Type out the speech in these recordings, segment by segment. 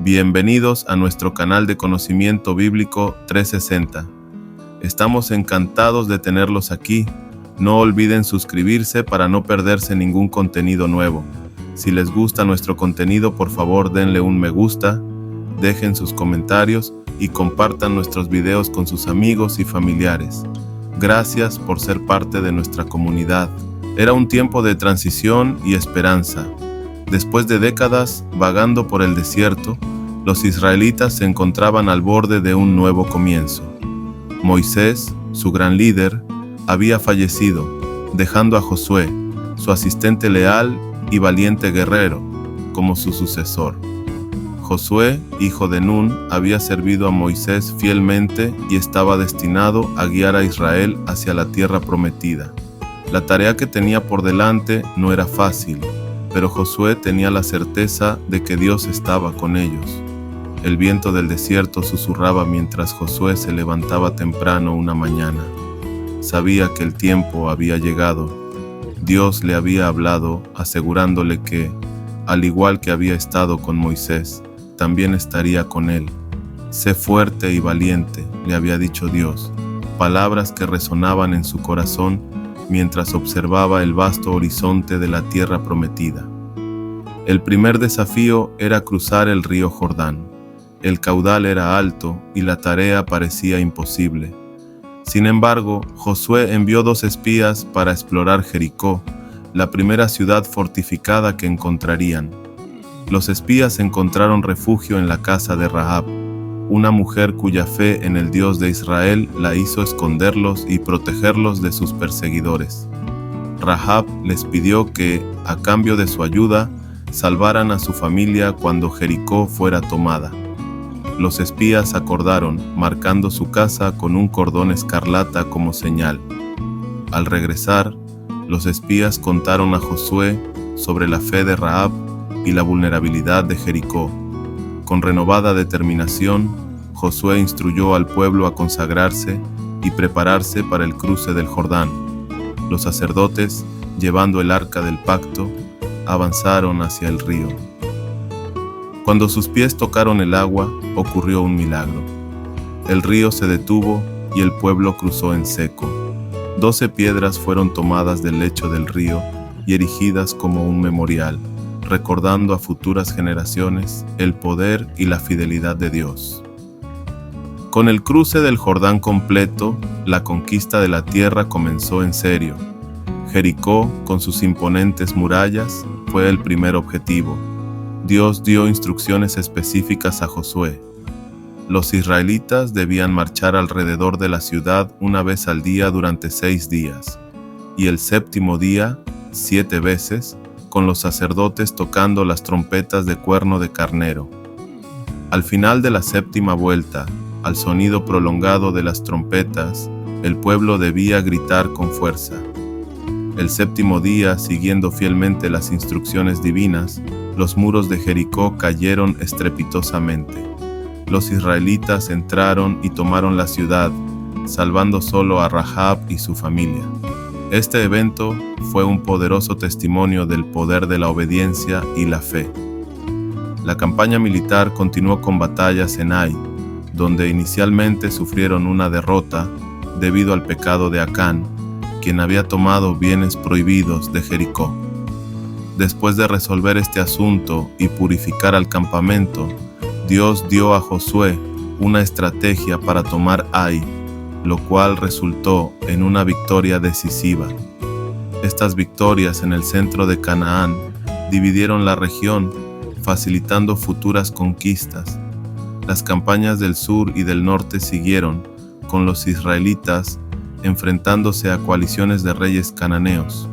Bienvenidos a nuestro canal de Conocimiento Bíblico 360. Estamos encantados de tenerlos aquí. No olviden suscribirse para no perderse ningún contenido nuevo. Si les gusta nuestro contenido, por favor denle un me gusta, dejen sus comentarios y compartan nuestros videos con sus amigos y familiares. Gracias por ser parte de nuestra comunidad. Era un tiempo de transición y esperanza. Después de décadas vagando por el desierto, los israelitas se encontraban al borde de un nuevo comienzo. Moisés, su gran líder, había fallecido, dejando a Josué, su asistente leal y valiente guerrero, como su sucesor. Josué, hijo de Nun, había servido a Moisés fielmente y estaba destinado a guiar a Israel hacia la tierra prometida. La tarea que tenía por delante no era fácil, pero Josué tenía la certeza de que Dios estaba con ellos. El viento del desierto susurraba mientras Josué se levantaba temprano una mañana. Sabía que el tiempo había llegado. Dios le había hablado, asegurándole que, al igual que había estado con Moisés, también estaría con él. Sé fuerte y valiente, le había dicho Dios, palabras que resonaban en su corazón mientras observaba el vasto horizonte de la tierra prometida. El primer desafío era cruzar el río Jordán. El caudal era alto y la tarea parecía imposible. Sin embargo, Josué envió 2 espías para explorar Jericó, la primera ciudad fortificada que encontrarían. Los espías encontraron refugio en la casa de Rahab, una mujer cuya fe en el Dios de Israel la hizo esconderlos y protegerlos de sus perseguidores. Rahab les pidió que, a cambio de su ayuda, salvaran a su familia cuando Jericó fuera tomada. Los espías acordaron, marcando su casa con un cordón escarlata como señal. Al regresar, los espías contaron a Josué sobre la fe de Rahab y la vulnerabilidad de Jericó. Con renovada determinación, Josué instruyó al pueblo a consagrarse y prepararse para el cruce del Jordán. Los sacerdotes, llevando el arca del pacto, avanzaron hacia el río. Cuando sus pies tocaron el agua, ocurrió un milagro. El río se detuvo y el pueblo cruzó en seco. 12 piedras fueron tomadas del lecho del río y erigidas como un memorial, recordando a futuras generaciones el poder y la fidelidad de Dios. Con el cruce del Jordán completo, la conquista de la tierra comenzó en serio. Jericó, con sus imponentes murallas, fue el primer objetivo. Dios dio instrucciones específicas a Josué. Los israelitas debían marchar alrededor de la ciudad una vez al día durante 6 días, y el 7º día, 7 veces, con los sacerdotes tocando las trompetas de cuerno de carnero. Al final de la 7ª vuelta, al sonido prolongado de las trompetas, el pueblo debía gritar con fuerza. El 7º día, siguiendo fielmente las instrucciones divinas, los muros de Jericó cayeron estrepitosamente. Los israelitas entraron y tomaron la ciudad, salvando solo a Rahab y su familia. Este evento fue un poderoso testimonio del poder de la obediencia y la fe. La campaña militar continuó con batallas en Ai, donde inicialmente sufrieron una derrota debido al pecado de Acán, quien había tomado bienes prohibidos de Jericó. Después de resolver este asunto y purificar al campamento, Dios dio a Josué una estrategia para tomar Ai, lo cual resultó en una victoria decisiva. Estas victorias en el centro de Canaán dividieron la región, facilitando futuras conquistas. Las campañas del sur y del norte siguieron, con los israelitas enfrentándose a coaliciones de reyes cananeos.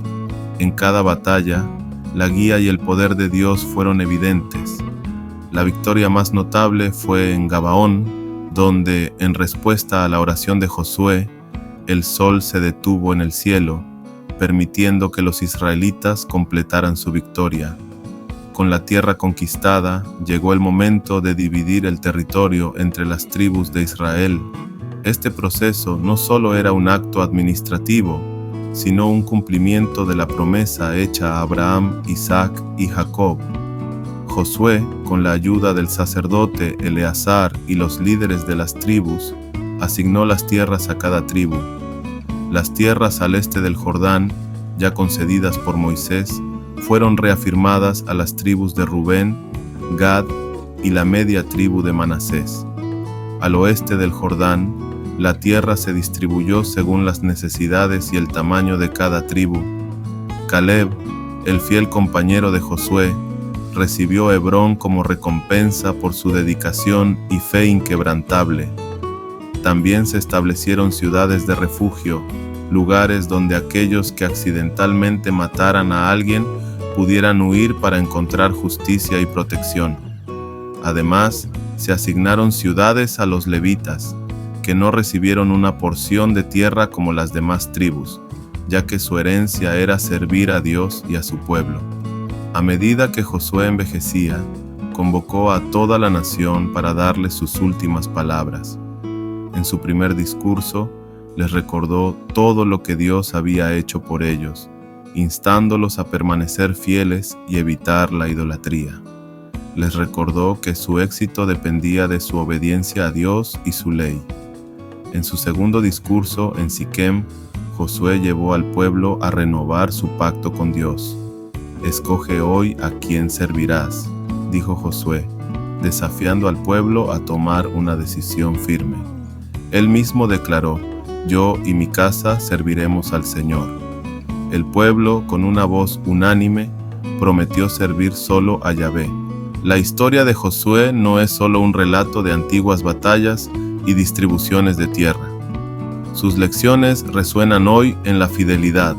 En cada batalla, la guía y el poder de Dios fueron evidentes. La victoria más notable fue en Gabaón, donde, en respuesta a la oración de Josué, el sol se detuvo en el cielo, permitiendo que los israelitas completaran su victoria. Con la tierra conquistada, llegó el momento de dividir el territorio entre las tribus de Israel. Este proceso no solo era un acto administrativo, sino un cumplimiento de la promesa hecha a Abraham, Isaac y Jacob. Josué, con la ayuda del sacerdote Eleazar y los líderes de las tribus, asignó las tierras a cada tribu. Las tierras al este del Jordán, ya concedidas por Moisés, fueron reafirmadas a las tribus de Rubén, Gad y la media tribu de Manasés. Al oeste del Jordán, la tierra se distribuyó según las necesidades y el tamaño de cada tribu. Caleb, el fiel compañero de Josué, recibió Hebrón como recompensa por su dedicación y fe inquebrantable. También se establecieron ciudades de refugio, lugares donde aquellos que accidentalmente mataran a alguien pudieran huir para encontrar justicia y protección. Además, se asignaron ciudades a los levitas, que no recibieron una porción de tierra como las demás tribus, ya que su herencia era servir a Dios y a su pueblo. A medida que Josué envejecía, convocó a toda la nación para darles sus últimas palabras. En su primer discurso, les recordó todo lo que Dios había hecho por ellos, instándolos a permanecer fieles y evitar la idolatría. Les recordó que su éxito dependía de su obediencia a Dios y su ley. En su segundo discurso en Siquem, Josué llevó al pueblo a renovar su pacto con Dios. «Escoge hoy a quién servirás», dijo Josué, desafiando al pueblo a tomar una decisión firme. Él mismo declaró: «Yo y mi casa serviremos al Señor». El pueblo, con una voz unánime, prometió servir solo a Yahvé. La historia de Josué no es solo un relato de antiguas batallas y distribuciones de tierra. Sus lecciones resuenan hoy en la fidelidad,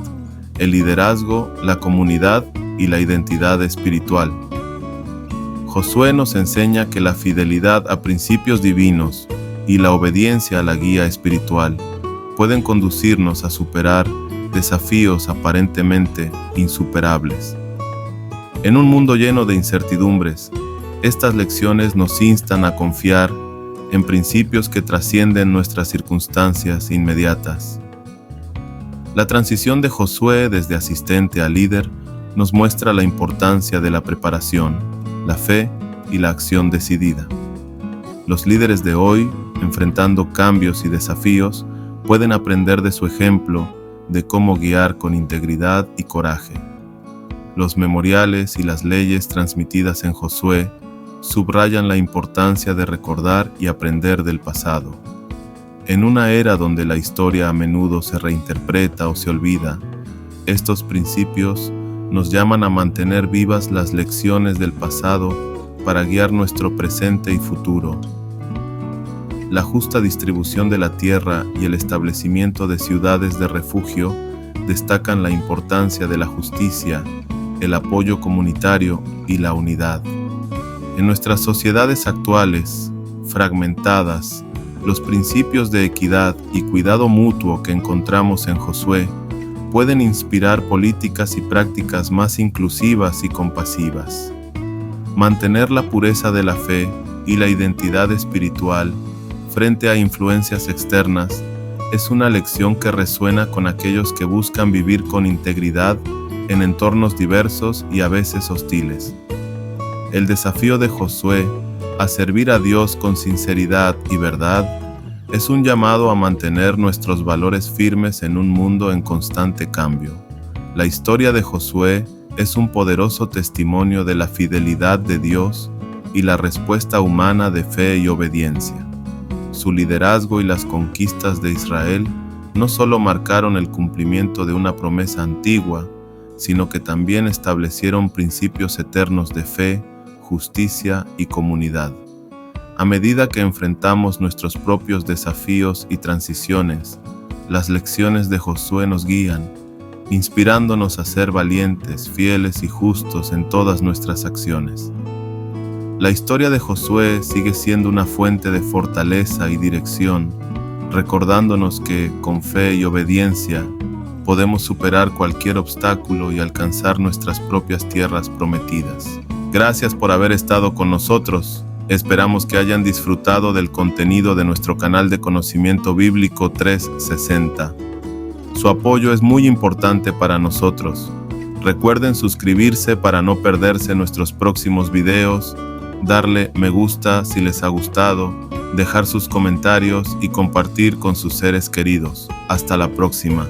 el liderazgo, la comunidad y la identidad espiritual. Josué nos enseña que la fidelidad a principios divinos y la obediencia a la guía espiritual pueden conducirnos a superar desafíos aparentemente insuperables. En un mundo lleno de incertidumbres, estas lecciones nos instan a confiar en principios que trascienden nuestras circunstancias inmediatas. La transición de Josué desde asistente a líder nos muestra la importancia de la preparación, la fe y la acción decidida. Los líderes de hoy, enfrentando cambios y desafíos, pueden aprender de su ejemplo de cómo guiar con integridad y coraje. Los memoriales y las leyes transmitidas en Josué subrayan la importancia de recordar y aprender del pasado. En una era donde la historia a menudo se reinterpreta o se olvida, estos principios nos llaman a mantener vivas las lecciones del pasado para guiar nuestro presente y futuro. La justa distribución de la tierra y el establecimiento de ciudades de refugio destacan la importancia de la justicia, el apoyo comunitario y la unidad. En nuestras sociedades actuales, fragmentadas, los principios de equidad y cuidado mutuo que encontramos en Josué pueden inspirar políticas y prácticas más inclusivas y compasivas. Mantener la pureza de la fe y la identidad espiritual frente a influencias externas es una lección que resuena con aquellos que buscan vivir con integridad en entornos diversos y a veces hostiles. El desafío de Josué a servir a Dios con sinceridad y verdad es un llamado a mantener nuestros valores firmes en un mundo en constante cambio. La historia de Josué es un poderoso testimonio de la fidelidad de Dios y la respuesta humana de fe y obediencia. Su liderazgo y las conquistas de Israel no solo marcaron el cumplimiento de una promesa antigua, sino que también establecieron principios eternos de fe, justicia y comunidad. A medida que enfrentamos nuestros propios desafíos y transiciones, las lecciones de Josué nos guían, inspirándonos a ser valientes, fieles y justos en todas nuestras acciones. La historia de Josué sigue siendo una fuente de fortaleza y dirección, recordándonos que, con fe y obediencia, podemos superar cualquier obstáculo y alcanzar nuestras propias tierras prometidas. Gracias por haber estado con nosotros. Esperamos que hayan disfrutado del contenido de nuestro canal de conocimiento bíblico 360. Su apoyo es muy importante para nosotros. Recuerden suscribirse para no perderse nuestros próximos videos, darle me gusta si les ha gustado, dejar sus comentarios y compartir con sus seres queridos. Hasta la próxima.